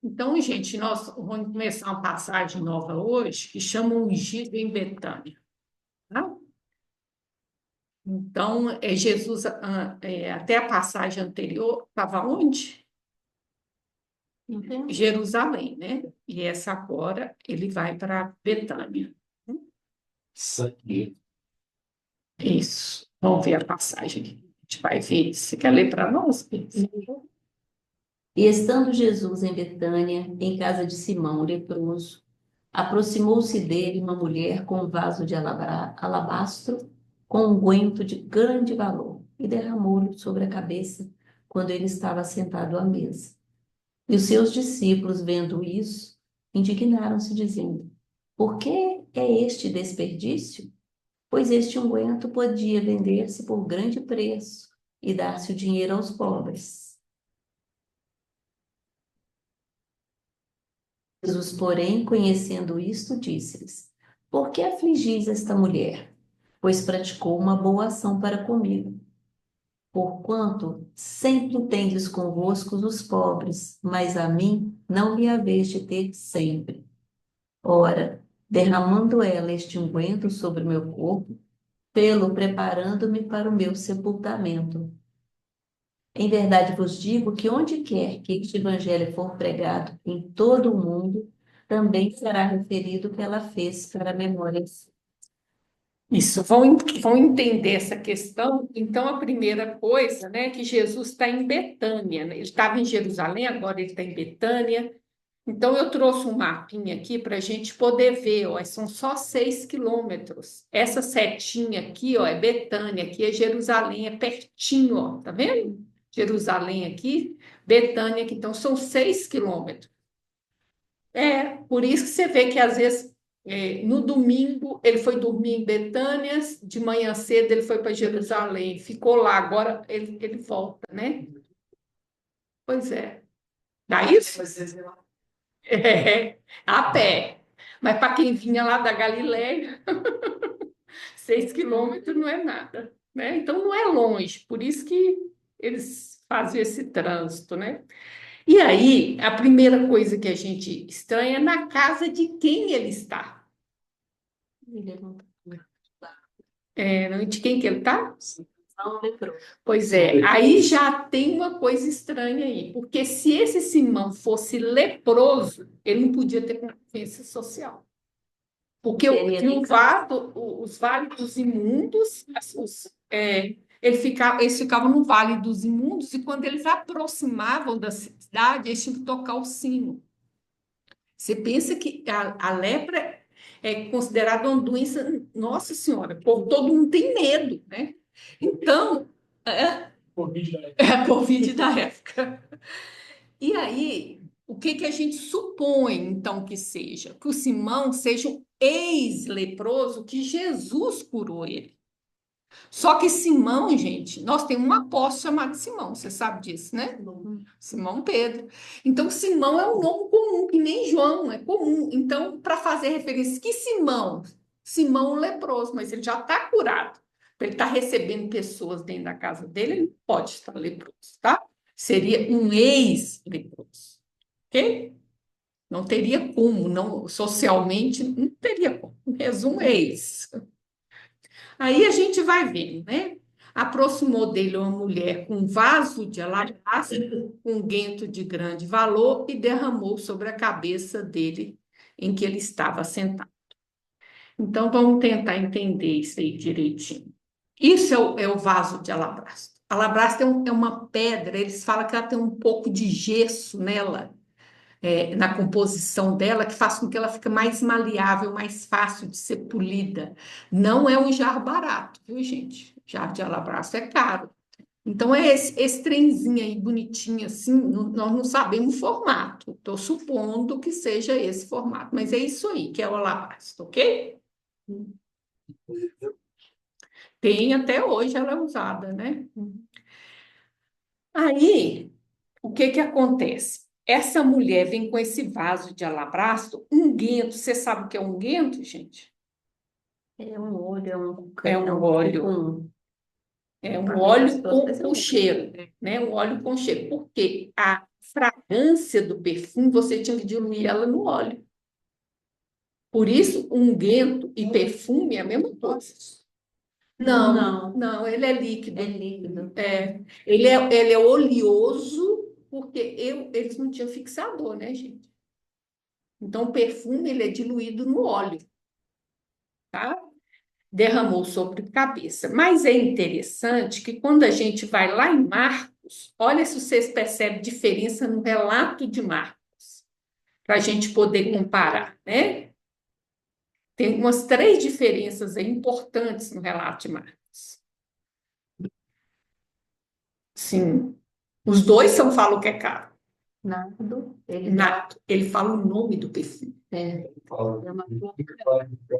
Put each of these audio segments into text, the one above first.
Então, gente, nós vamos começar uma passagem nova hoje que chama Ungido em Betânia. Tá? Então, Jesus, até a passagem anterior, estava onde? Entende? Jerusalém, né? E essa agora ele vai para Betânia. Sangue. Isso. Vamos ver a passagem que a gente vai ver. Você quer ler para nós, Cris? E estando Jesus em Betânia, em casa de Simão, leproso, aproximou-se dele uma mulher com um vaso de alabastro, com unguento de grande valor, e derramou-lhe sobre a cabeça quando ele estava sentado à mesa. E os seus discípulos, vendo isso, indignaram-se, dizendo: Por que é este desperdício? Pois este unguento podia vender-se por grande preço e dar-se o dinheiro aos pobres. Jesus, porém, conhecendo isto, disse-lhes: Por que afligis esta mulher? Pois praticou uma boa ação para comigo. Porquanto sempre tendes convosco os pobres, mas a mim não me haveis de ter sempre. Ora, derramando ela este unguento sobre o meu corpo, pelo preparando-me para o meu sepultamento. Em verdade vos digo que onde quer que este evangelho for pregado em todo o mundo, também será referido o que ela fez para a memória. Isso, vão entender essa questão. Então, a primeira coisa, né, que Jesus está em Betânia, né? Ele estava em Jerusalém, agora ele está em Betânia. Então, eu trouxe um mapinha aqui para a gente poder ver, ó, são só 6 quilômetros. Essa setinha aqui, ó, é Betânia, aqui é Jerusalém, é pertinho, ó, tá vendo? Jerusalém aqui, Betânia aqui, então são 6 quilômetros. Por isso que você vê que às vezes no domingo ele foi dormir em Betânia, de manhã cedo ele foi para Jerusalém, ficou lá, agora ele volta, né? Pois é. Dá isso? É, a pé. Mas para quem vinha lá da Galileia, 6 quilômetros não é nada, né? Então não é longe, por isso que eles fazem esse trânsito, né? E aí, a primeira coisa que a gente estranha é na casa de quem ele está. De quem que ele está? Não lembrou. Pois é, aí já tem uma coisa estranha aí, porque se esse Simão fosse leproso, ele não podia ter convivência social. Porque Seria tinha nem os vales dos imundos, eles ficavam no vale dos imundos, e quando eles aproximavam da cidade, eles tinham que tocar o sino. Você pensa que a lepra é considerada uma doença, nossa senhora, todo mundo tem medo, né? Então, é a Covid da época. E aí, o que que a gente supõe, então, que seja? Que o Simão seja um ex-leproso que Jesus curou ele. Só que Simão, gente, nós temos um apóstolo chamado Simão, você sabe disso, né? Simão Pedro. Então, Simão é um nome comum, que nem João, é comum. Então, para fazer referência, que Simão? Simão leproso, mas ele já está curado. Ele está recebendo pessoas dentro da casa dele, ele não pode estar leproso, tá? Seria um ex-leproso, ok? Não teria como, não, socialmente, não teria como. Em resumo, ex. Aí a gente vai vendo, né? Aproximou dele uma mulher com um vaso de alabastro, com um guento de grande valor, e derramou sobre a cabeça dele em que ele estava sentado. Então, vamos tentar entender isso aí direitinho. Isso é o vaso de alabastro. Alabastro é uma pedra, eles falam que ela tem um pouco de gesso nela, na composição dela, que faz com que ela fique mais maleável, mais fácil de ser polida. Não é um jarro barato, viu, gente? Jarro de alabastro é caro. Então, é esse trenzinho aí, bonitinho assim, nós não sabemos o formato. Estou supondo que seja esse formato, mas é isso aí que é o alabastro, ok? Tem até hoje, ela é usada, né? Aí, o que que acontece? Essa mulher vem com esse vaso de alabastro, unguento. Você sabe o que é unguento, gente? é um olho, É um um óleo. pouco É um Para mim, óleo gostoso vai com ser o o cheiro, né? Um óleo com cheiro. Porque a fragrância do perfume, você tinha que diluir ela no óleo. Por isso, unguento e perfume é a mesma coisa. Não, Não, não, ele é líquido. é líquido. Ele é oleoso, porque eles não tinham fixador, né, gente? Então, o perfume ele é diluído no óleo, tá? Derramou sobre a cabeça. Mas é interessante que quando a gente vai lá em Marcos, olha se vocês percebem diferença no relato de Marcos, para a gente poder comparar, né? Tem umas 3 diferenças aí importantes no relato de Marcos. Sim, os dois são falam que é caro. Nardo, ele Nato, ele fala o nome do perfume. é uma flor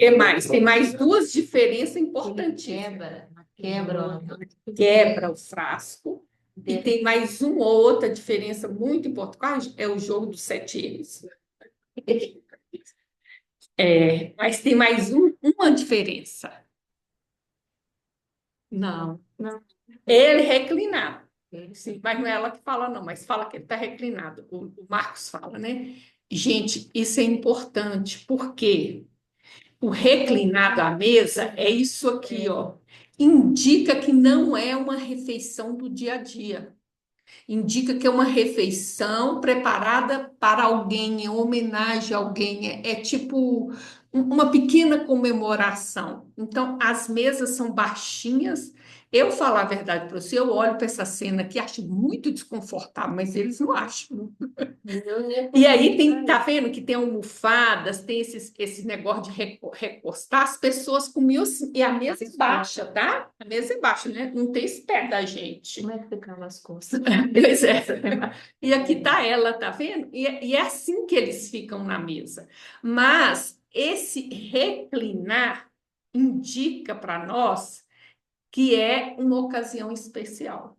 E mais, tem mais 2 diferenças que importantíssimas. quebra Quebra o frasco. E dele. tem mais uma outra diferença muito importante, é o jogo dos 7 eles. Mas tem mais uma diferença. Não. Não. Ele reclinado. Sim, mas não é ela que fala, não, mas fala que ele está reclinado. O Marcos fala, né? Gente, isso é importante, porque o reclinado à mesa é isso aqui, ó. Indica que não é uma refeição do dia a dia. Indica que é uma refeição preparada para alguém, em homenagem a alguém. É tipo uma pequena comemoração. Então, as mesas são baixinhas. Eu falar a verdade para você, eu olho para essa cena aqui, acho muito desconfortável, mas eles não acham. E aí tem, tá vendo que tem almofadas, tem esse negócio de recostar, as pessoas comiam assim, e a mesa é baixa, tá? A mesa é baixa, né? Não tem esse pé da gente. Como é que ficavam as costas? Pois é. E aqui tá ela, tá vendo? E é assim que eles ficam na mesa. Mas esse reclinar indica para nós que é uma ocasião especial.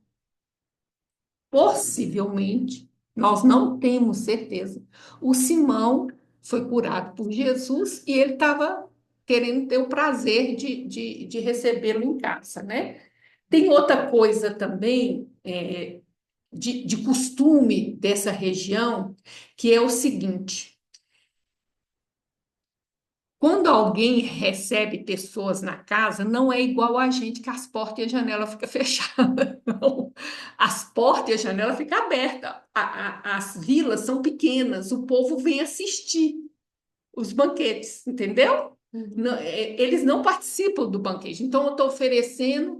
Possivelmente, nós não temos certeza. O Simão foi curado por Jesus e ele estava querendo ter o prazer de recebê-lo em casa, né? Tem outra coisa também, de costume dessa região, que é o seguinte: quando alguém recebe pessoas na casa, não é igual a gente que as portas e a janela ficam fechadas. Não. As portas e a janela ficam abertas. As vilas são pequenas, o povo vem assistir os banquetes, entendeu? Eles não participam do banquete. Então, eu estou oferecendo,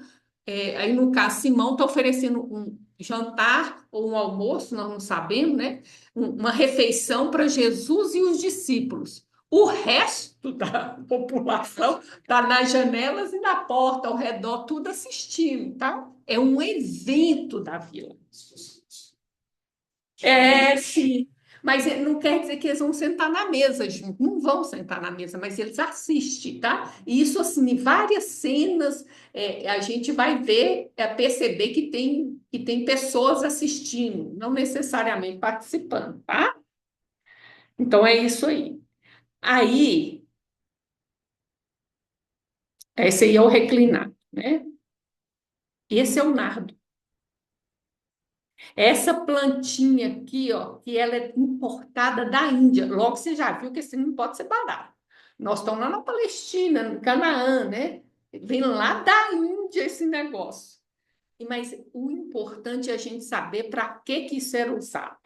aí no caso, Simão está oferecendo um jantar ou um almoço, nós não sabemos, né? Uma refeição para Jesus e os discípulos. O resto da população está nas janelas e na porta, ao redor, tudo assistindo, tá? É um evento da vila. Sim. Mas não quer dizer que eles vão sentar na mesa junto, não vão sentar na mesa, mas eles assistem, tá? E isso, assim, em várias cenas, a gente vai ver, perceber que tem pessoas assistindo, não necessariamente participando, tá? Então é isso aí. Aí, esse aí é o reclinado, né? Esse é o nardo. Essa plantinha aqui, ó, que ela é importada da Índia. Logo você já viu que esse não pode ser barato. Nós estamos lá na Palestina, no Canaã, né? Vem lá da Índia esse negócio. Mas o importante é a gente saber para que isso era usado.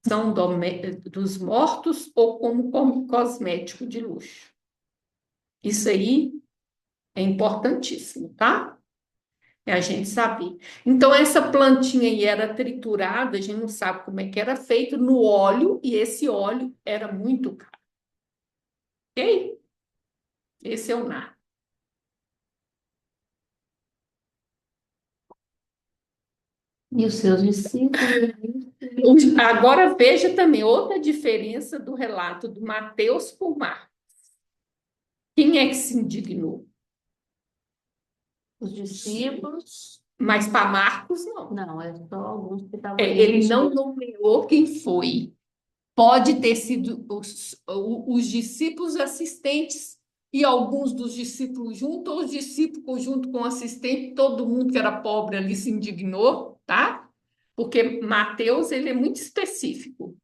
São dos mortos ou como cosmético de luxo. Isso aí é importantíssimo, tá? É a gente saber. Então, essa plantinha aí era triturada, a gente não sabe como é que era feito, no óleo, e esse óleo era muito caro. Ok? Esse é o nard. E os seus discípulos? Agora veja também outra diferença do relato do Mateus por Marcos. Quem é que se indignou? Os discípulos? Mas para Marcos, não. Não, é só alguns que estavam Ele não nomeou quem foi. Pode ter sido os discípulos assistentes e alguns dos discípulos junto, ou os discípulos junto com o assistente, todo mundo que era pobre ali se indignou, tá? Porque Mateus, ele é muito específico,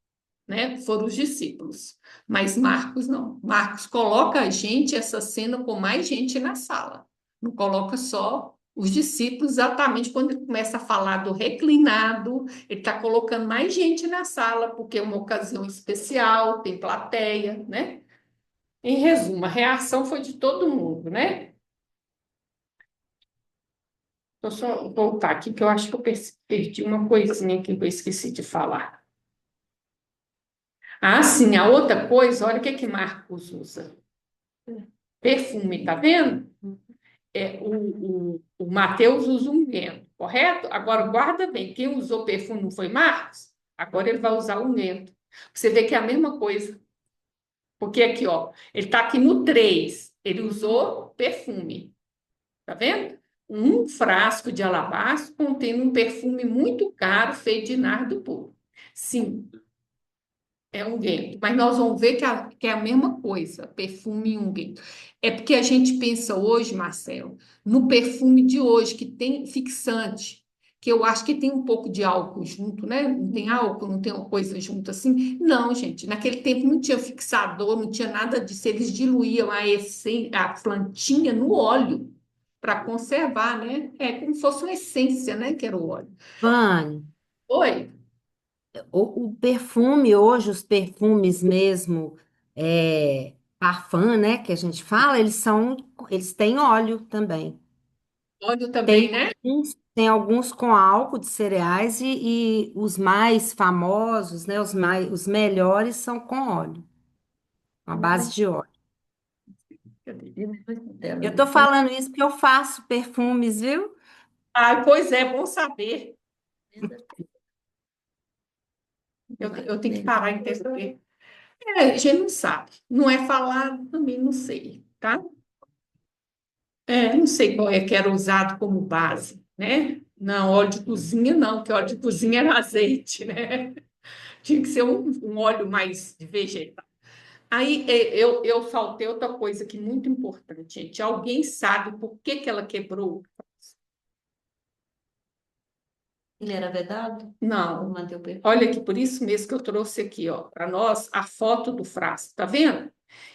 né? Foram os discípulos, mas Marcos não. Marcos coloca a gente, essa cena, com mais gente na sala. Não coloca só os discípulos, exatamente quando ele começa a falar do reclinado, ele está colocando mais gente na sala, porque é uma ocasião especial, tem plateia, né? Em resumo, a reação foi de todo mundo, né? Vou só voltar aqui, que eu acho que eu perdi uma coisinha aqui que eu esqueci de falar. Ah, sim, a outra coisa, olha o que que Marcos usa. Perfume, tá vendo? O Mateus usa unguento, correto? Agora, guarda bem, quem usou perfume não foi Marcos? Agora ele vai usar unguento. Você vê que é a mesma coisa. Porque aqui, ó, ele está aqui no 3, ele usou perfume. Tá vendo? Um frasco de alabastro contendo um perfume muito caro feito de nardo puro. Sim, é unguento. Mas nós vamos ver que é a mesma coisa, perfume e unguento. É porque a gente pensa hoje, Marcelo, no perfume de hoje, que tem fixante, que eu acho que tem um pouco de álcool junto, né? Não tem álcool, não tem uma coisa junto assim. Não, gente, naquele tempo não tinha fixador, não tinha nada disso. Eles diluíam a plantinha no óleo para conservar, né? É como se fosse uma essência, né? Que era o óleo. Vânia, Oi? o perfume hoje, os perfumes mesmo, parfum, né, que a gente fala, eles têm óleo também. Óleo também, Tem né? tem alguns com álcool de cereais e os mais famosos, né, os melhores são com óleo, com a base de óleo. Eu tô falando isso porque eu faço perfumes, viu? Ah, pois é, bom saber. Eu tenho que parar em perceber. É, a gente não sabe. Não é falado, também não sei, tá? É, não sei qual é que era usado como base, né? Não, óleo de cozinha não, porque óleo de cozinha era azeite, né? Tinha que ser um óleo mais de vegetal. Aí eu faltei outra coisa que é muito importante, gente. Alguém sabe por que que ela quebrou? Ele era vedado? Por Não. manter o perfume? Olha aqui, por isso mesmo que eu trouxe aqui, ó, para nós a foto do frasco, tá vendo?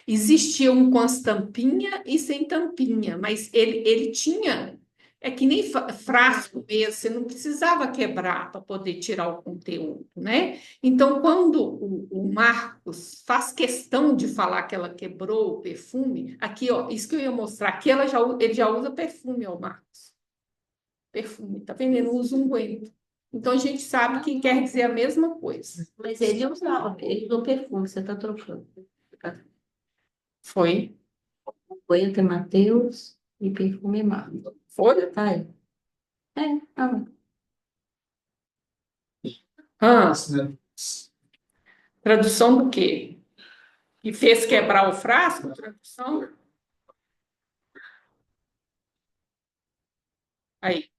Existia um com as tampinha e sem tampinha, mas ele tinha, é que nem frasco mesmo, você não precisava quebrar para poder tirar o conteúdo, né? Então, quando o Marcos faz questão de falar que ela quebrou o perfume, aqui, ó, isso que eu ia mostrar, aqui ele já usa perfume, ó, Marcos. Perfume, tá vendo? Ele não usa unguento. Então a gente sabe que quer dizer a mesma coisa. Mas ele usava, ele usou perfume, você está trocando. Foi? Coentro é Mateus e perfume é Marcos. Foi? Tá aí. É, tá lá. Ah, tradução do quê? E fez quebrar o frasco? Tradução? Aí.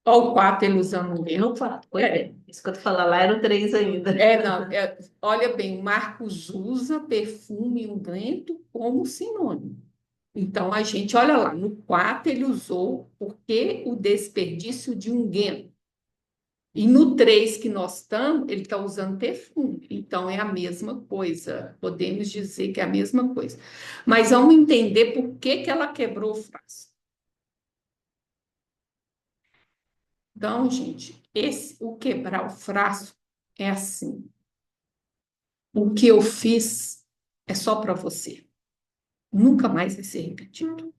Olha o 4 ele usando o No dedo. 4. Pois é. Isso que eu tô falando lá era o 3 ainda. Não. Olha bem, Marcos usa perfume unguento como sinônimo. Então a gente, olha lá, no 4 ele usou porque o desperdício de unguento. E no 3 que nós estamos, ele está usando perfume. Então, é a mesma coisa. Podemos dizer que é a mesma coisa. Mas vamos entender por que que ela quebrou o frasco. Então, gente, o quebrar o frasco é assim. O que eu fiz é só para você. Nunca mais vai ser repetido.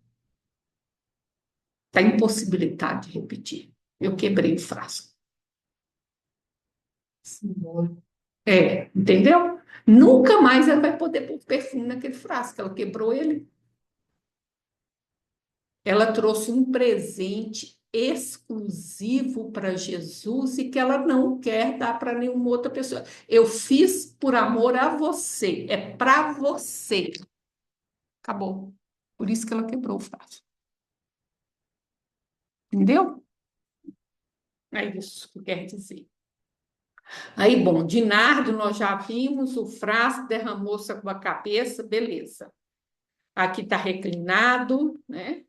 Está impossibilitado de repetir. Eu quebrei o frasco. Entendeu? Nunca mais ela vai poder pôr perfume naquele frasco. Ela quebrou ele. Ela trouxe um presente exclusivo para Jesus e que ela não quer dar para nenhuma outra pessoa. Eu fiz por amor a você, é para você. Acabou. Por isso que ela quebrou o frasco. Entendeu? É isso que quer dizer. Aí, bom, de nardo nós já vimos, o frasco derramou-se com a cabeça, beleza. Aqui está reclinado, né?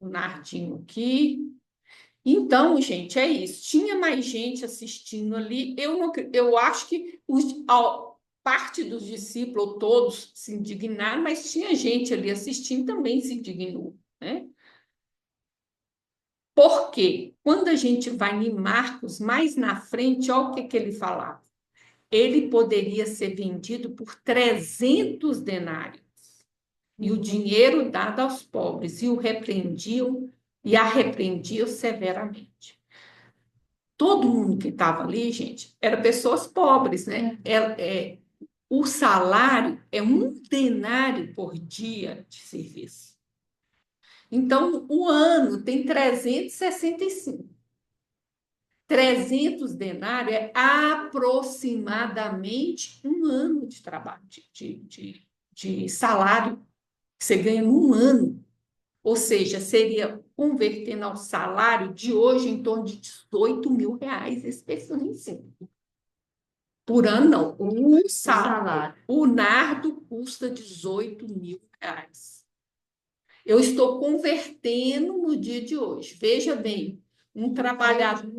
O nardinho aqui. Então, gente, é isso. Tinha mais gente assistindo ali. Eu acho que parte dos discípulos, todos se indignaram, mas tinha gente ali assistindo também se indignou, né? Porque quando a gente vai em Marcos, mais na frente, olha o que ele falava. Ele poderia ser vendido por 300 denários e o dinheiro dado aos pobres, e o repreendiam e a repreendiam severamente. Todo mundo que estava ali, gente, eram pessoas pobres, né? O salário é 1 denário por dia de serviço. Então, o ano tem 365. 300 denários é aproximadamente um ano de trabalho, de salário que você ganha num ano. Ou seja, seria convertendo ao salário de hoje em torno de 18 mil reais esse perfil. Por ano, não. O nardo custa 18 mil reais. Eu estou convertendo no dia de hoje. Veja bem, um trabalhador,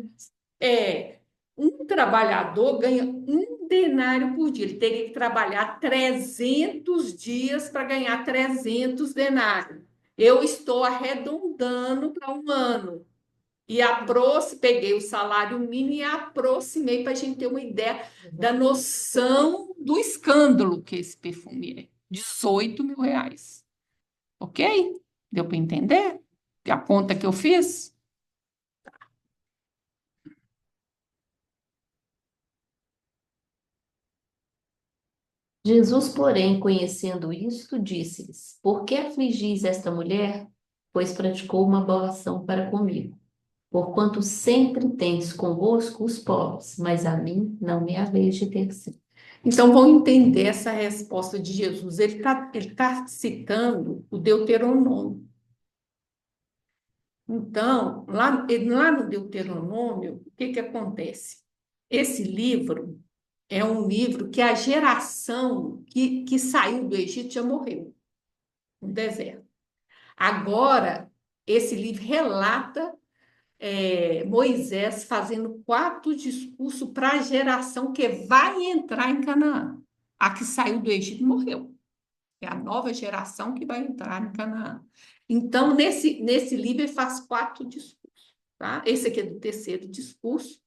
um trabalhador ganha 1 denário por dia. Ele teria que trabalhar 300 dias para ganhar 300 denários. Eu estou arredondando para um ano. E peguei o salário mínimo e aproximei para a gente ter uma ideia da noção do escândalo que esse perfume é. 18 mil reais. Ok? Deu para entender? A conta que eu fiz? Jesus, porém, conhecendo isto, disse-lhes: Por que afligis esta mulher? Pois praticou uma boa ação para comigo. Porquanto sempre tendes convosco os pobres, mas a mim não me haveis de ter sempre. Então, vão entender essa resposta de Jesus. Ele tá citando o Deuteronômio. Então, lá no Deuteronômio, o que acontece? Esse livro é um livro que a geração que saiu do Egito já morreu no deserto. Agora, esse livro relata Moisés fazendo 4 discursos para a geração que vai entrar em Canaã. A que saiu do Egito morreu. É a nova geração que vai entrar em Canaã. Então, nesse livro, ele faz 4 discursos. Tá? Esse aqui é do terceiro discurso.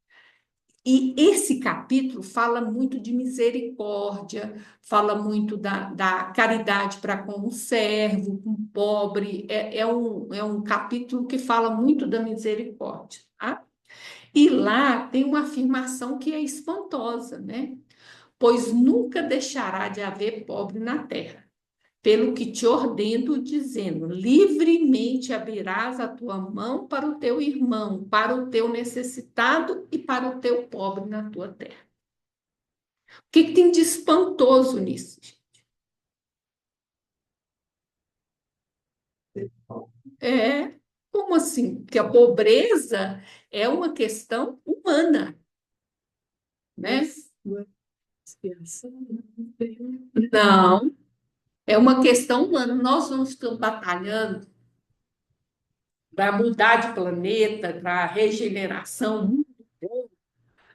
E esse capítulo fala muito de misericórdia, fala muito da caridade para com o servo, com o pobre. É um capítulo que fala muito da misericórdia. Tá? E lá tem uma afirmação que é espantosa, né? Pois nunca deixará de haver pobre na terra, pelo que te ordeno, dizendo: livremente abrirás a tua mão para o teu irmão, para o teu necessitado e para o teu pobre na tua terra. O que tem de espantoso nisso? É, como assim? Porque a pobreza é uma questão humana, né? Não, é uma questão humana. Nós não estamos batalhando para mudar de planeta, para regeneração.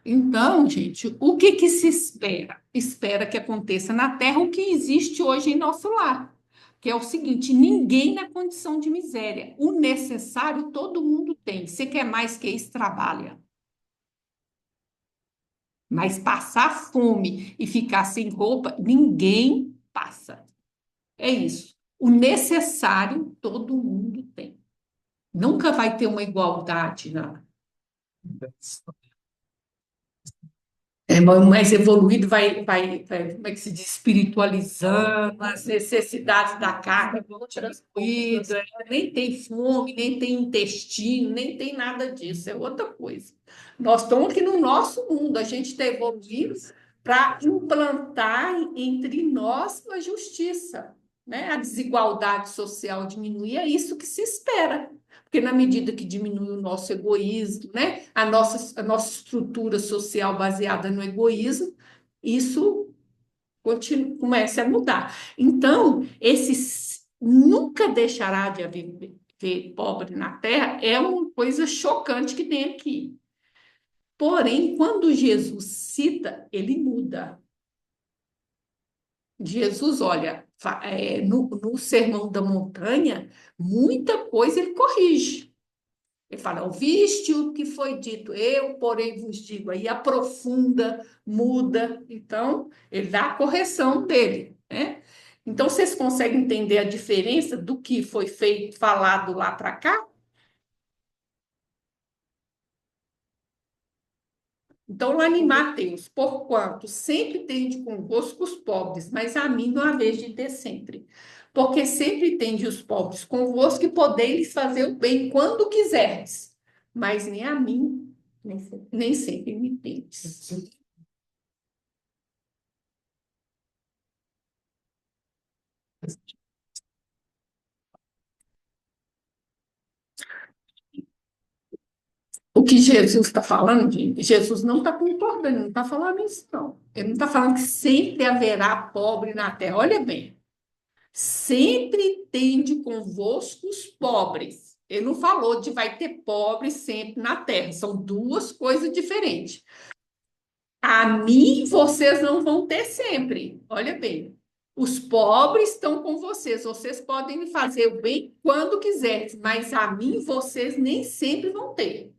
Então, gente, o que se espera? Espera que aconteça na Terra o que existe hoje em nosso lar, que é o seguinte: ninguém na condição de miséria. O necessário todo mundo tem. Você quer mais que isso, trabalha. Mas passar fome e ficar sem roupa, ninguém passa. É isso. O necessário todo mundo tem. Nunca vai ter uma igualdade, não. Mais evoluído como é que se diz, espiritualizando, as necessidades da carne vão transfluídas, nem tem fome, nem tem intestino, nem tem nada disso, é outra coisa. Nós estamos aqui no nosso mundo, a gente está evoluindo para implantar entre nós a justiça, né? A desigualdade social diminuir, é isso que se espera. Porque na medida que diminui o nosso egoísmo, né, a nossa estrutura social baseada no egoísmo, isso começa a mudar. Então, esse nunca deixará de haver pobre na terra, é uma coisa chocante que tem aqui. Porém, quando Jesus cita, ele muda. Jesus, olha, no Sermão da Montanha, muita coisa ele corrige. Ele fala, ouviste o que foi dito, eu, porém, vos digo. Aí aprofunda, muda. Então, ele dá a correção dele, né? Então, vocês conseguem entender a diferença do que foi feito, falado lá para cá? Então, lá em Mateus, porquanto sempre tende convosco os pobres, mas a mim não há vez de ter sempre. Porque sempre tende os pobres convosco e podeis fazer o bem quando quiserdes, mas nem a mim, nem sempre me tendes. O que Jesus está falando, gente, Jesus não está concordando, ele não está falando isso, não. Ele não está falando que sempre haverá pobre na terra. Olha bem, sempre tende convosco os pobres. Ele não falou de vai ter pobre sempre na terra. São duas coisas diferentes. A mim vocês não vão ter sempre. Olha bem. Os pobres estão com vocês. Vocês podem me fazer o bem quando quiserem, mas a mim vocês nem sempre vão ter.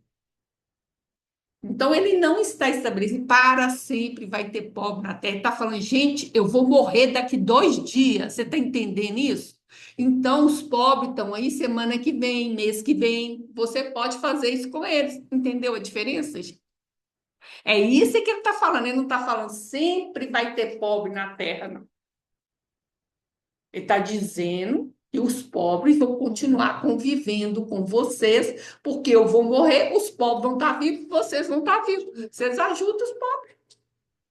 Então, ele não está estabelecido para sempre vai ter pobre na terra. Ele está falando, gente, eu vou morrer daqui 2 dias. Você está entendendo isso? Então, os pobres estão aí semana que vem, mês que vem. Você pode fazer isso com eles. Entendeu a diferença, gente? É isso que ele está falando. Ele não está falando sempre vai ter pobre na terra, não. Ele está dizendo que os pobres vão continuar convivendo com vocês, porque eu vou morrer, os pobres vão estar vivos, vocês vão estar vivos. Vocês ajudam os pobres.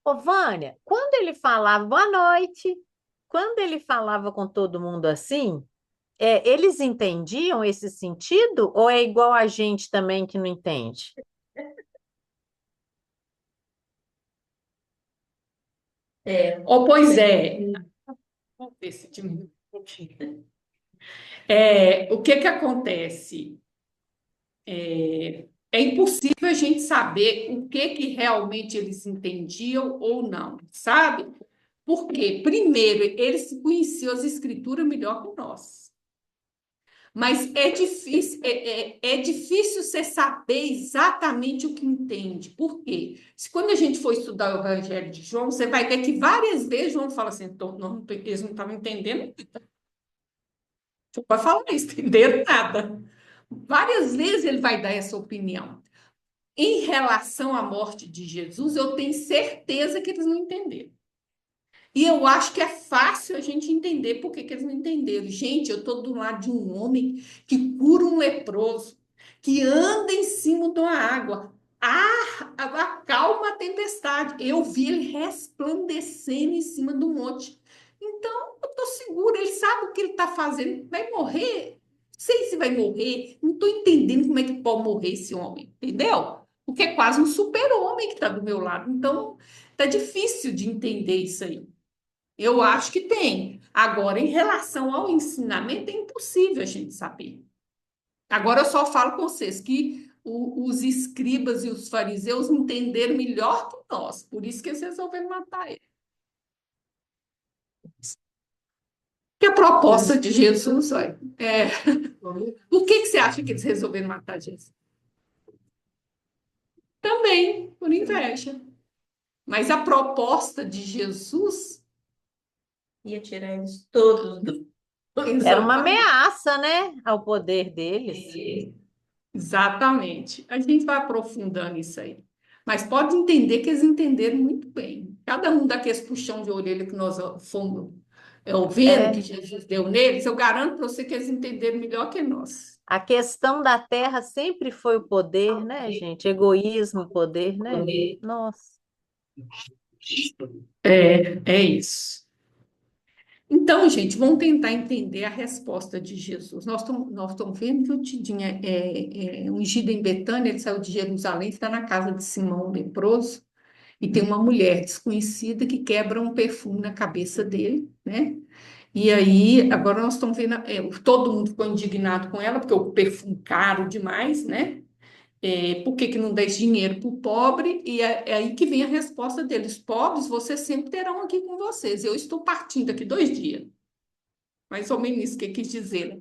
Ô, Vânia, quando ele falava boa noite, quando ele falava com todo mundo assim, eles entendiam esse sentido ou é igual a gente também que não entende? Oh, pois é. Vamos ver se diminui um pouquinho. O que que acontece? É impossível a gente saber o que que realmente eles entendiam ou não, sabe? Porque, primeiro, eles conheciam as escrituras melhor que nós. Mas é difícil você saber exatamente o que entende. Por quê? Quando a gente for estudar o Evangelho de João, você vai ver que várias vezes João fala assim, eles não estavam entendendo. Você pode falar isso, entenderam nada. Várias vezes ele vai dar essa opinião. Em relação à morte de Jesus, eu tenho certeza que eles não entenderam. E eu acho que é fácil a gente entender por que eles não entenderam. Gente, eu estou do lado de um homem que cura um leproso, que anda em cima de uma água, acalma a tempestade. Eu vi ele resplandecendo em cima do monte. Então, eu estou segura, ele sabe o que ele está fazendo. Vai morrer? Não sei se vai morrer. Não estou entendendo como é que pode morrer esse homem, entendeu? Porque é quase um super-homem que está do meu lado. Então, tá difícil de entender isso aí. Eu acho que tem. Agora, em relação ao ensinamento, é impossível a gente saber. Agora, eu só falo com vocês que os escribas e os fariseus entenderam melhor que nós. Por isso que eles resolveram matar ele. Que a proposta de Jesus, olha, por que você acha que eles resolveram matar Jesus? Também, por inveja. Mas a proposta de Jesus Ia tirar eles todos do. Era uma ameaça, né, ao poder deles. Exatamente. A gente vai aprofundando isso aí. Mas pode entender que eles entenderam muito bem. Cada um daqueles puxão de orelha que nós fomos ouvindo, que Jesus deu neles, eu garanto para você que eles entenderam melhor que nós. A questão da terra sempre foi o poder, né, gente? Egoísmo, poder, né? Nossa. É isso. Então, gente, vamos tentar entender a resposta de Jesus. Nós estamos vendo que o Tidinho é ungido em Betânia, ele saiu de Jerusalém, está na casa de Simão o leproso, e tem uma mulher desconhecida que quebra um perfume na cabeça dele, né? E aí, agora nós estamos vendo, todo mundo ficou indignado com ela, porque o perfume caro demais, né? Por que que não dá esse dinheiro para o pobre? E é aí que vem a resposta deles: pobres, vocês sempre terão aqui com vocês. Eu estou partindo daqui 2 dias. Mais ou menos isso que quis dizer, né?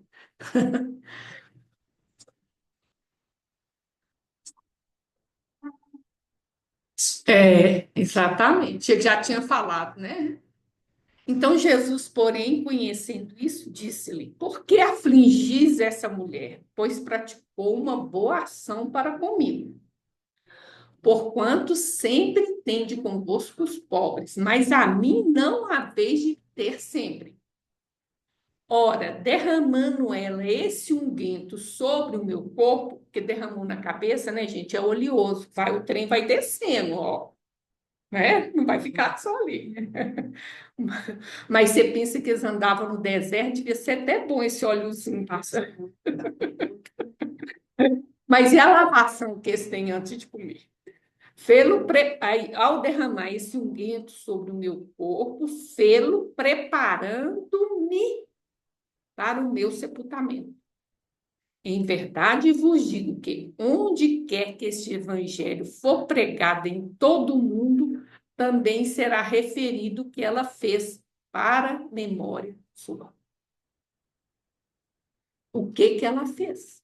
Exatamente. Ele já tinha falado, né? Então Jesus, porém, conhecendo isso, disse-lhe: por que afligis essa mulher? Pois praticou uma boa ação para comigo. Porquanto sempre tende convosco os pobres, mas a mim não haveis de ter sempre. Ora, derramando ela esse unguento sobre o meu corpo, que derramou na cabeça, né, gente? É oleoso, o trem vai descendo, ó, né? Não vai ficar só ali. Mas você pensa que eles andavam no deserto, devia ser até bom esse óleozinho passando. Mas e a lavação que eles têm antes de comer? Aí, ao derramar esse unguento sobre o meu corpo, fê-lo preparando-me para o meu sepultamento. Em verdade vos digo que onde quer que este evangelho for pregado em todo o mundo, também será referido o que ela fez para memória sua. O que que ela fez?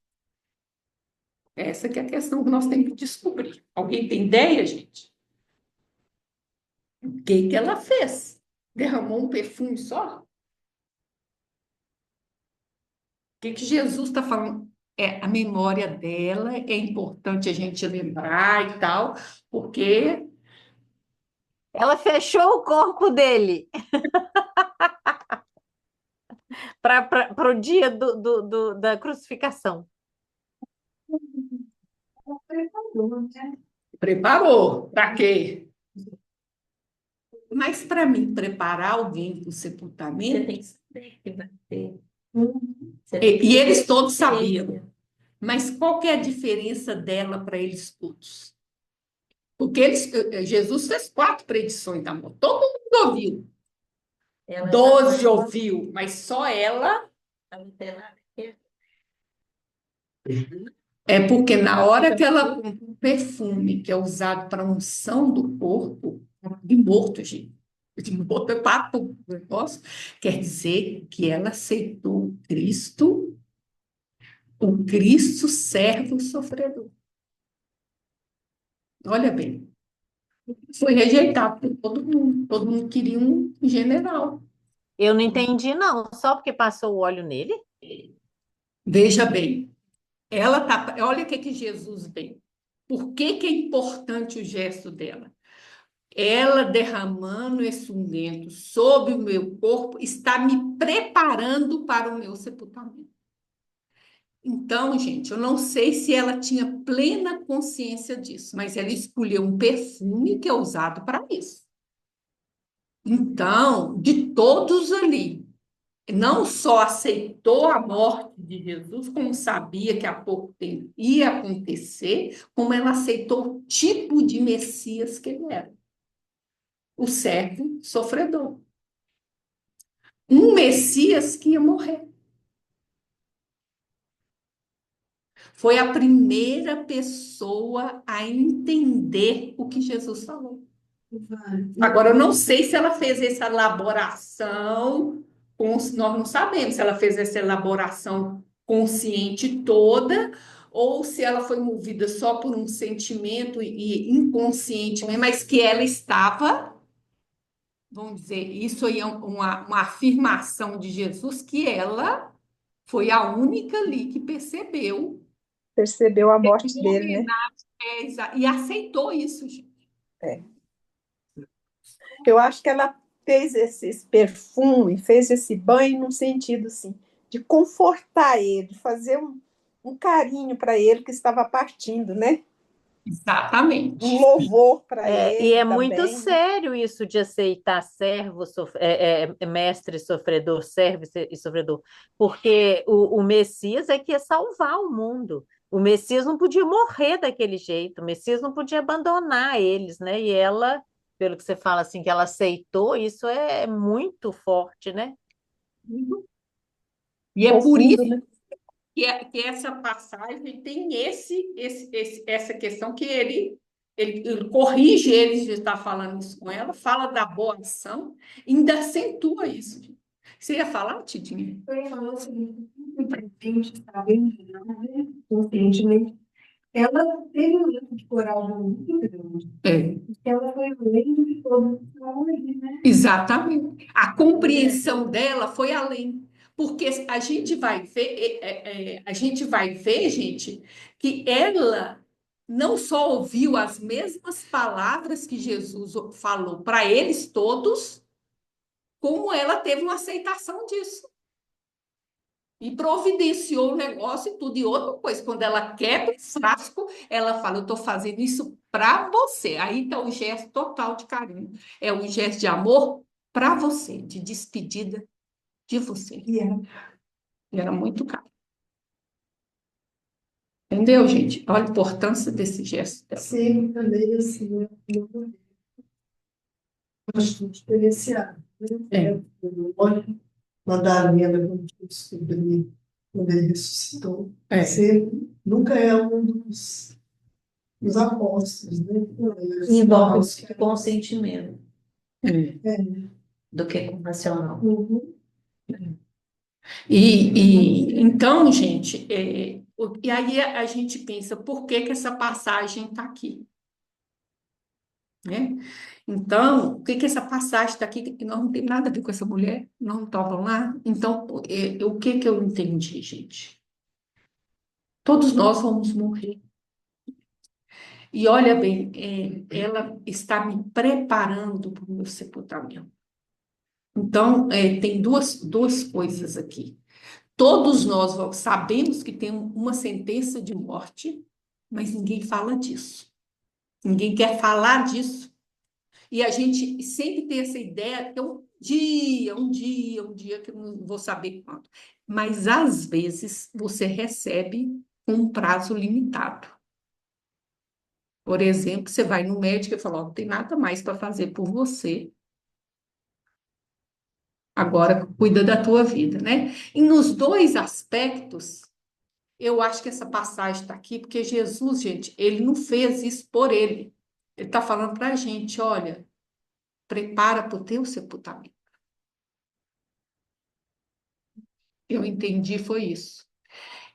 Essa que é a questão que nós temos que descobrir. Alguém tem ideia, gente? O que que ela fez? Derramou um perfume só? O que que Jesus está falando? A memória dela é importante a gente lembrar e tal, porque Ela fechou o corpo dele para o dia da crucificação. preparou. Para quê? Mas para mim, preparar alguém para o Você sepultamento, tem que saber que vai ter. Você tem que e ter eles todos consciência. sabiam. Mas qual que é a diferença dela para eles todos? Porque Jesus fez 4 predições da morte. Todo mundo ouviu. Ela já 12 falou, ouviu, mas só ela. não tem nada que- É porque na hora que ela compra um perfume que é usado para unção do corpo, de morto, gente. De morto é papo, negócio. Quer dizer que ela aceitou o Cristo servo sofredor. Olha bem, foi rejeitado por todo mundo. Todo mundo queria um general. Eu não entendi, não. Só porque passou o óleo nele? Veja bem, ela tá. Olha o que que Jesus vem. Por que que é importante o gesto dela? Ela derramando esse unguento sobre o meu corpo está me preparando para o meu sepultamento. Então, gente, eu não sei se ela tinha plena consciência disso, mas ela escolheu um perfume que é usado para isso. Então, de todos ali, não só aceitou a morte de Jesus, como sabia que há pouco tempo ia acontecer, como ela aceitou o tipo de Messias que ele era, o servo sofredor. Um Messias que ia morrer. Foi a primeira pessoa a entender o que Jesus falou. Agora, eu não sei se ela fez essa elaboração, nós não sabemos se ela fez essa elaboração consciente toda, ou se ela foi movida só por um sentimento e inconsciente, mas que ela estava, vamos dizer, isso aí é uma afirmação de Jesus, que ela foi a única ali que percebeu Percebeu a morte dele, né? e aceitou isso, gente. É. Eu acho que ela fez esse perfume, fez esse banho num sentido assim, de confortar ele, de fazer um carinho para ele que estava partindo, né? Um Exatamente. louvor para E ele é muito também, né? sério isso de aceitar servo, mestre sofredor, servo e sofredor, porque o Messias é que ia salvar o mundo. O Messias não podia morrer daquele jeito, o Messias não podia abandonar eles, né? E ela, pelo que você fala assim, que ela aceitou, isso é muito forte, né? E é por isso Profundo, né? que essa passagem tem essa questão que ele corrige eles de estar falando isso com ela, fala da boa ação, e ainda acentua isso. Você ia falar, Tidinha? Eu ia falar o seguinte, a gente está bem, né? Conscientemente, ela teve um ato de coragem muito grande, É, porque ela foi além do que todos estavam ali, né? exatamente. A compreensão dela foi além. Porque a gente vai ver, gente, que ela não só ouviu as mesmas palavras que Jesus falou para eles todos, como ela teve uma aceitação disso. E providenciou o negócio e tudo. E outra coisa, quando ela quebra o frasco, ela fala: eu estou fazendo isso para você. Aí está o gesto total de carinho. É um gesto de amor para você, de despedida de você. E ela E era muito caro. Entendeu, gente? Olha a importância desse gesto dela. sempre também, assim, né? Eu acho diferenciado, né? Olha, mandaram ela quando descobrir, quando ele ressuscitou. É. Você nunca é um dos apóstolos, né? Envolve com o sentimento É. do que com o racional. Uhum. Então, gente, e aí a gente pensa, por que essa passagem está aqui? Né? Então, o que essa passagem está aqui? Que nós não tem nada a ver com essa mulher, nós não estavam lá. Então, o que eu entendi, gente? Todos nós vamos morrer. E olha bem, ela está me preparando para o meu sepultamento. Então, tem duas coisas aqui. Todos nós sabemos que tem uma sentença de morte, mas ninguém fala disso. Ninguém quer falar disso. E a gente sempre tem essa ideia que é um dia que eu não vou saber quando. Mas às vezes você recebe um prazo limitado. Por exemplo, você vai no médico e fala: ó, não tem nada mais para fazer por você. Agora cuida da tua vida, né? E nos dois aspectos, eu acho que essa passagem está aqui, porque Jesus, gente, ele não fez isso por ele. Ele está falando para a gente: olha, prepara para o teu sepultamento. Eu entendi, foi isso.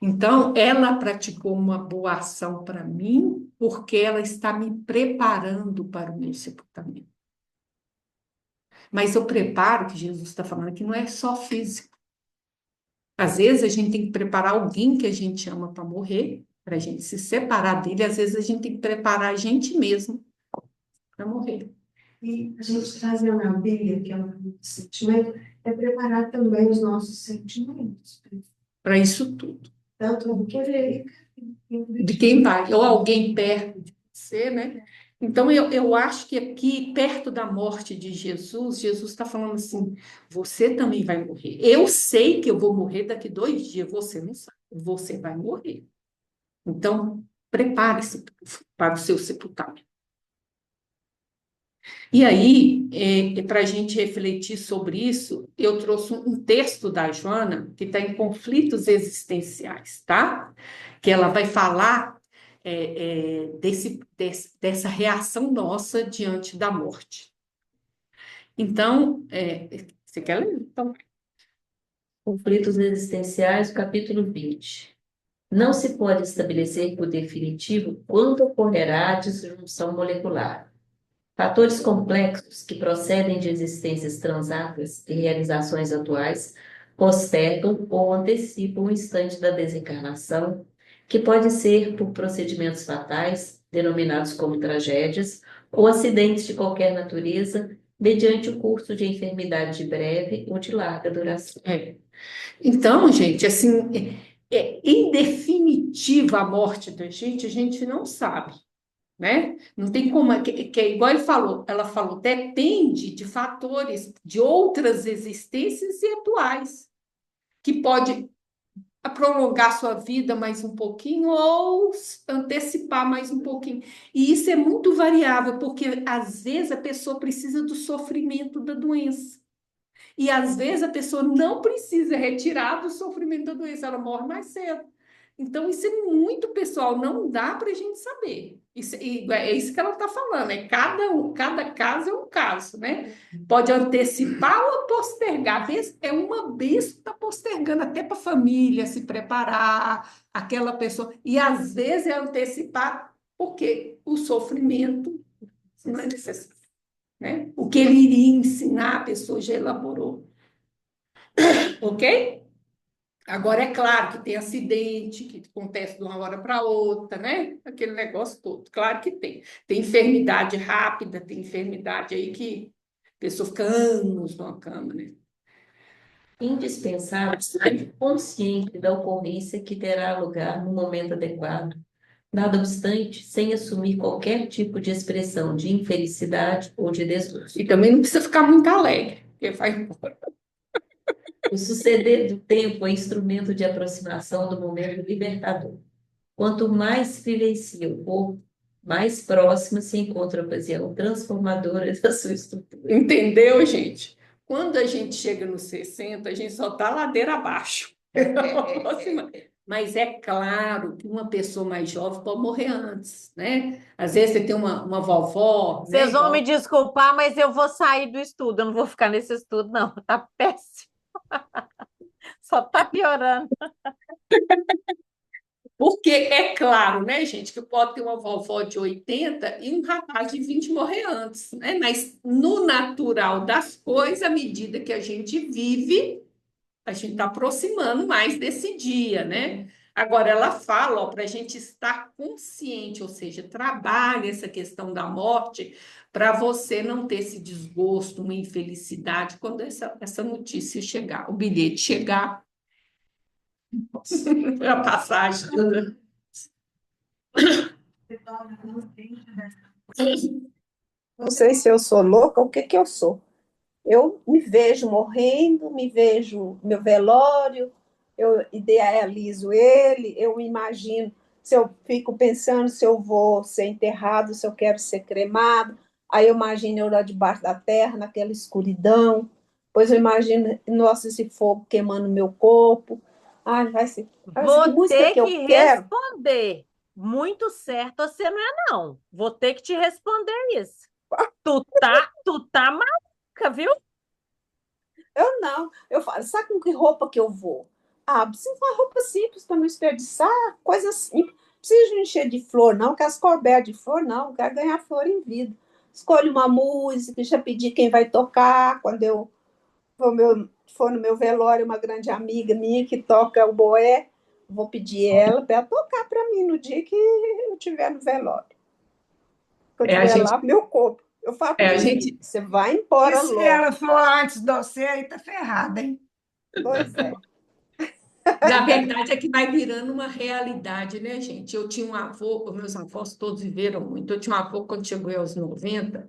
Então, ela praticou uma boa ação para mim, porque ela está me preparando para o meu sepultamento. Mas o preparo que Jesus está falando aqui não é só físico. Às vezes a gente tem que preparar alguém que a gente ama para morrer, para a gente se separar dele. Às vezes a gente tem que preparar a gente mesmo para morrer. E a gente trazendo a Bíblia, que é um sentimento, é preparar também os nossos sentimentos, Para isso tudo. tanto do querer De quem vai, ou alguém perto de você, né? Então, eu acho que aqui, perto da morte de Jesus, Jesus está falando assim: você também vai morrer. Eu sei que eu vou morrer daqui 2 dias, você não sabe, você vai morrer. Então, prepare-se para o seu sepultamento. E aí, para a gente refletir sobre isso, eu trouxe um texto da Joana, que está em conflitos existenciais, tá? Que ela vai falar dessa reação nossa diante da morte. Então, você quer ler? Então, Conflitos existenciais, capítulo 20. Não se pode estabelecer por definitivo quando ocorrerá a disjunção molecular. Fatores complexos que procedem de existências transatas e realizações atuais postergam ou antecipam o instante da desencarnação, que pode ser por procedimentos fatais, denominados como tragédias, ou acidentes de qualquer natureza, mediante o curso de enfermidade de breve ou de larga duração. Então, gente, assim, em definitiva a morte da gente, a gente não sabe, né? Não tem como, que é igual ela falou, depende de fatores de outras existências e atuais, que pode prolongar sua vida mais um pouquinho ou antecipar mais um pouquinho. E isso é muito variável, porque às vezes a pessoa precisa do sofrimento da doença. E às vezes a pessoa não precisa retirar do sofrimento da doença, ela morre mais cedo. Então, isso é muito pessoal, não dá para a gente saber. É isso que ela está falando, cada caso é um caso, né? Pode antecipar ou postergar. É uma besta que está postergando até para a família se preparar, aquela pessoa. E às vezes é antecipar, porque o sofrimento não é necessário, né? O que ele iria ensinar, a pessoa já elaborou, ok? Agora, é claro que tem acidente, que acontece de uma hora para outra, né? Aquele negócio todo. Claro que tem. Tem enfermidade rápida, tem enfermidade aí que a pessoa fica anos numa cama, né? Indispensável estar consciente da ocorrência que terá lugar no momento adequado. Nada obstante, sem assumir qualquer tipo de expressão de infelicidade ou de desgosto. E também não precisa ficar muito alegre, porque vai embora. O suceder do tempo é instrumento de aproximação do momento libertador. Quanto mais se vivencia o corpo, mais próxima se encontra a ocasião transformadora da sua estrutura. Entendeu, gente? Quando a gente chega nos 60, a gente só está ladeira abaixo. Mas é claro que uma pessoa mais jovem pode morrer antes, né? Às vezes você tem uma vovó, né? Vocês vão me Igual- desculpar, mas eu vou sair do estudo. Eu não vou ficar nesse estudo, não. Tá péssimo. Só tá piorando. Porque é claro, né, gente, que pode ter uma vovó de 80 e um rapaz de 20 morrer antes, né? Mas no natural das coisas, à medida que a gente vive, a gente está aproximando mais desse dia, né? Agora, ela fala, para a gente estar consciente, ou seja, trabalha essa questão da morte para você não ter esse desgosto, uma infelicidade quando essa notícia chegar, o bilhete chegar, a passagem. Se torna consciente dessa Não sei se eu sou louca, o que que eu sou. Eu me vejo morrendo, me vejo meu velório, eu idealizo ele, eu imagino, se eu fico pensando se eu vou ser enterrado, se eu quero ser cremado, aí eu imagino eu lá debaixo da terra, naquela escuridão, depois eu imagino, nossa, esse fogo queimando meu corpo. Ai, vai ser que Vou música ter que eu que quero? responder. Muito certo, você não é, não. Vou ter que te responder isso. Tu tá maluca, viu? Eu não. Eu falo, sabe com que roupa que eu vou? Ah, preciso de uma roupa simples para não desperdiçar, coisa simples. Não preciso encher de flor, não, quero as cobertas de flor, não, quero ganhar flor em vida. Escolhe uma música, já pedi quem vai tocar. Quando eu for no meu velório, uma grande amiga minha que toca o boé, vou pedir ela para tocar para mim no dia que eu estiver no velório. Que eu É, a estiver gente, lá, meu corpo. Eu falo para a meus amigos, gente, você vai E embora se logo. ela for antes de você, aí tá ferrada, hein? Pois é. na verdade, é que vai virando uma realidade, né, gente? Eu tinha um avô, meus avós todos viveram muito. Eu tinha um avô, quando chegou aos 90,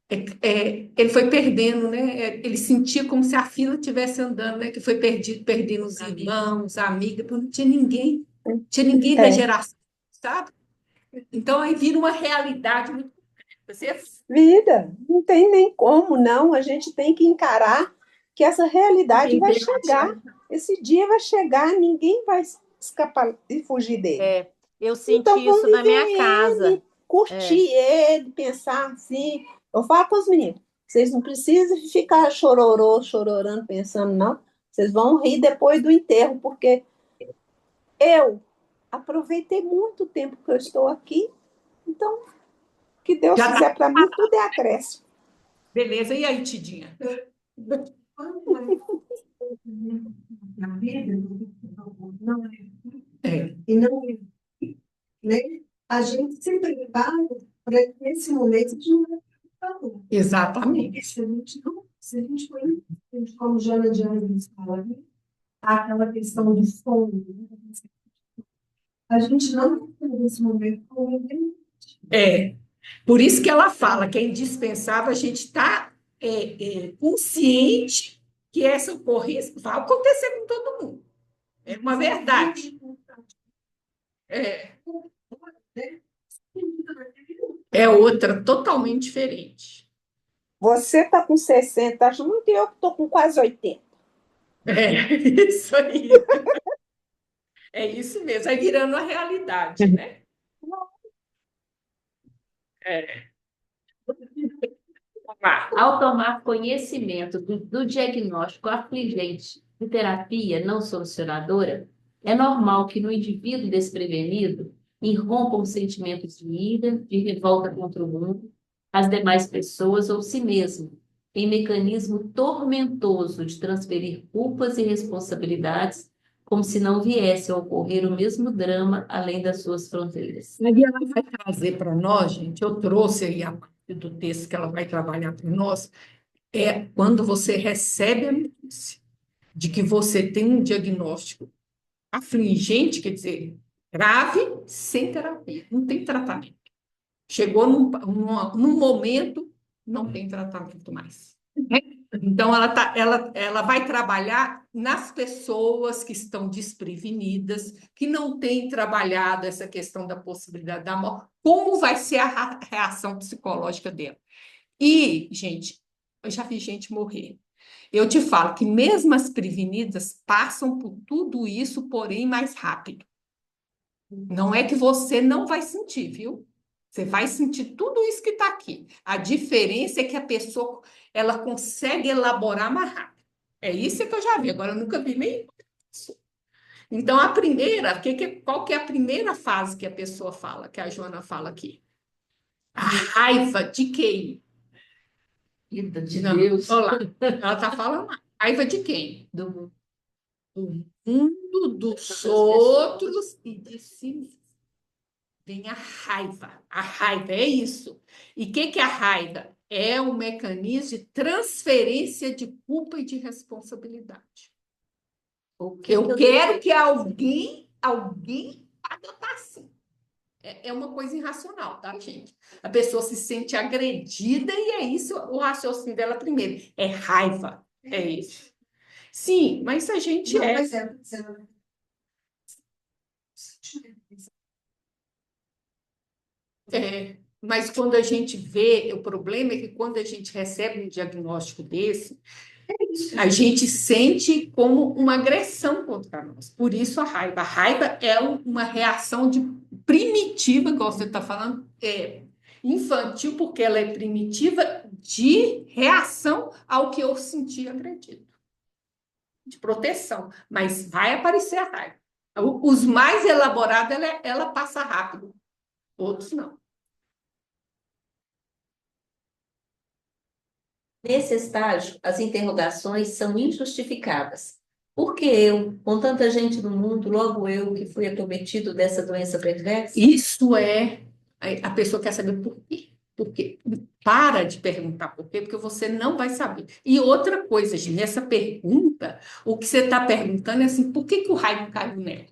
ele foi perdendo, né? Ele sentia como se a fila estivesse andando, né? Que foi perdendo os irmãos, amigas, não tinha ninguém da É. geração, sabe? Então, aí vira uma realidade muito. Você Vida, não tem nem como, não. A gente tem que encarar que essa realidade vai chegar. Esse dia vai chegar, ninguém vai escapar e fugir dele. É, eu Então, senti vamos isso na viver minha ele, casa. curtir É, ele, pensar assim. Eu falo para os meninos, vocês não precisam ficar chororando, pensando, não. Vocês vão rir depois do enterro, porque eu aproveitei muito tempo que eu estou aqui. Então, o que Deus já está fizer para mim, tudo é acréscimo. beleza. E aí, Tidinha? Quando mais na vida, não é, É, e não é, né? A gente se prepara para esse momento de não é. Porque exatamente. se a gente for, como Joana de Anjos fala, né? Aquela questão de sono, né? A gente não tem nesse momento como entender. É. Por isso que ela fala que é indispensável a gente estar consciente que essa ocorrência vai acontecer com todo mundo. É uma verdade. É, é outra totalmente diferente. Você está com 60, acho muito, e eu estou com quase 80. É isso aí. É isso mesmo. Vai virando a realidade, né? É. Vamos lá. Ao tomar conhecimento do diagnóstico afligente de terapia não solucionadora, é normal que no indivíduo desprevenido irrompam sentimentos de ira, de revolta contra o mundo, as demais pessoas ou si mesmo, em mecanismo tormentoso de transferir culpas e responsabilidades, como se não viesse a ocorrer o mesmo drama além das suas fronteiras. Aí ela vai trazer para nós, gente, eu trouxe aí a parte do texto que ela vai trabalhar para nós, é quando você recebe a notícia de que você tem um diagnóstico afligente, quer dizer, grave, sem terapia, não tem tratamento. Chegou num momento, não tem tratamento mais. Então, ela vai trabalhar nas pessoas que estão desprevenidas, que não têm trabalhado essa questão da possibilidade da morte, como vai ser a reação psicológica dela. E, gente, eu já vi gente morrer. Eu te falo que mesmo as prevenidas passam por tudo isso, porém mais rápido. Não é que você não vai sentir, viu? Você vai sentir tudo isso que está aqui. A diferença é que a pessoa ela consegue elaborar mais rápido. É isso que eu já vi. Agora, eu nunca vi nem isso. Então, a primeira, qual que é a primeira fase que a pessoa fala, que a Joana fala aqui? A raiva de quem? Vida de Não, Deus. olha lá. Ela está falando lá. Raiva de quem? Do Do mundo, dos outros e de si mesmo. Vem a raiva. A raiva é isso. E o que é a raiva? É um mecanismo de transferência de culpa e de responsabilidade. o que Eu eu quero que alguém adotar assim. É uma coisa irracional, tá, gente? A pessoa se sente agredida e é isso o raciocínio dela primeiro. É raiva. É isso. Sim, mas a gente Não, é. mas é, você Mas quando a gente vê, o problema é que quando a gente recebe um diagnóstico desse, a gente sente como uma agressão contra nós. Por isso a raiva. A raiva é uma reação primitiva, igual você está falando, infantil, porque ela é primitiva de reação ao que eu senti agredido, de proteção. Mas vai aparecer a raiva. Os mais elaborados, ela passa rápido, outros não. Nesse estágio, as interrogações são injustificadas. Por que eu, com tanta gente no mundo, logo eu que fui acometido dessa doença perversa? Isso é a pessoa quer saber por quê. Por quê? Para de perguntar por quê, porque você não vai saber. E outra coisa, gente, nessa pergunta, o que você está perguntando é assim, por que o raio caiu nela?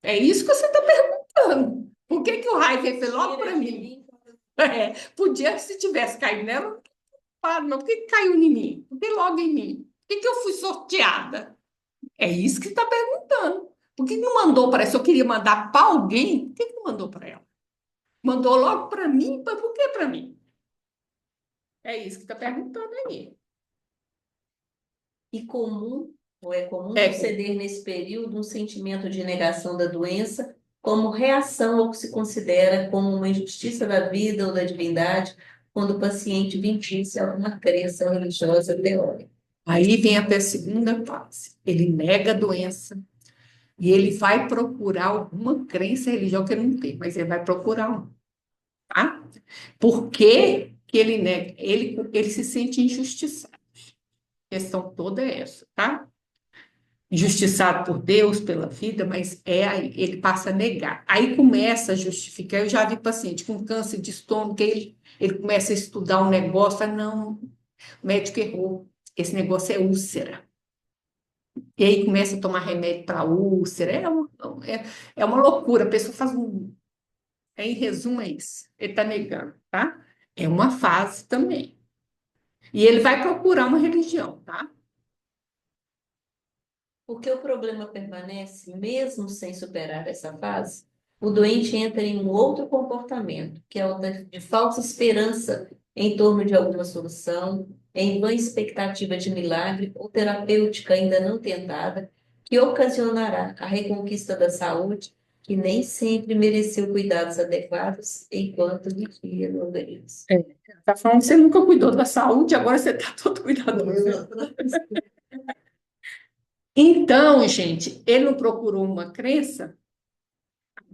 É isso que você está perguntando. Por que o raio veio logo para mim? Podia, se tivesse caído nela, não, por que caiu em mim? Por que logo em mim? Por que eu fui sorteada? É isso que está perguntando. Por que não mandou para ela? Se eu queria mandar para alguém, por que não mandou para ela? Mandou logo para mim, mas por que para mim? É isso que está perguntando aí. E comum, ou é comum É. suceder nesse período um sentimento de negação da doença como reação ao que se considera como uma injustiça da vida ou da divindade, quando o paciente vincula alguma crença religiosa teórica. Aí vem a segunda fase. Ele nega a doença e ele vai procurar alguma crença religiosa que ele não tem, mas ele vai procurar uma, tá? Por que que ele nega? Ele se sente injustiçado. A questão toda é essa, tá? Injustiçado por Deus, pela vida, mas ele passa a negar. Aí começa a justificar. Eu já vi paciente com câncer de estômago, que ele começa a estudar um negócio, fala, não, o médico errou, esse negócio é úlcera. E aí começa a tomar remédio para úlcera, é uma loucura, a pessoa faz um. Em resumo, é isso. Ele está negando, tá? É uma fase também. E ele vai procurar uma religião, tá? Porque o problema permanece, mesmo sem superar essa fase, o doente entra em um outro comportamento, que é o de falsa esperança em torno de alguma solução, em vã expectativa de milagre ou terapêutica ainda não tentada, que ocasionará a reconquista da saúde, que nem sempre mereceu cuidados adequados enquanto vivia no organismo. Está falando que você nunca cuidou da saúde, agora você está todo cuidadoso. Então, gente, ele não procurou uma crença,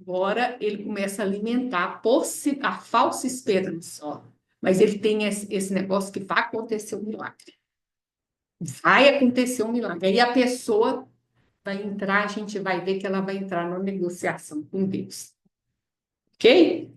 agora ele começa a alimentar a falsa esperança, ó. Mas ele tem esse negócio que vai acontecer um milagre. Vai acontecer um milagre. Aí a pessoa vai entrar, a gente vai ver que ela vai entrar numa negociação com Deus. Ok?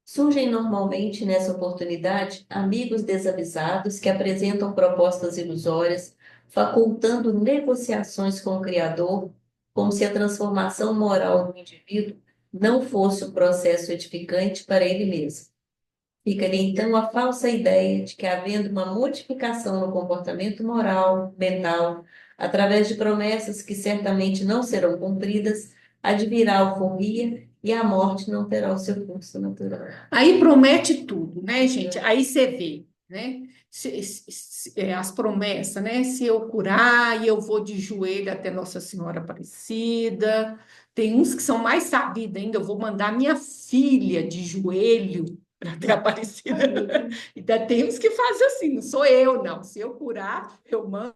Surgem normalmente nessa oportunidade amigos desavisados que apresentam propostas ilusórias, facultando negociações com o Criador, como se a transformação moral do indivíduo não fosse um processo edificante para ele mesmo. Fica-lhe então a falsa ideia de que, havendo uma modificação no comportamento moral, mental, através de promessas que certamente não serão cumpridas, advirá a alforria e a morte não terá o seu curso natural. Aí promete tudo, né, gente? Aí você vê, né? As promessas, né? Se eu curar, e eu vou de joelho até Nossa Senhora Aparecida. Tem uns que são mais sabidos ainda. Eu vou mandar minha filha de joelho para ter Aparecida. Então, tem uns que fazem assim, não sou eu, não. Se eu curar, eu mando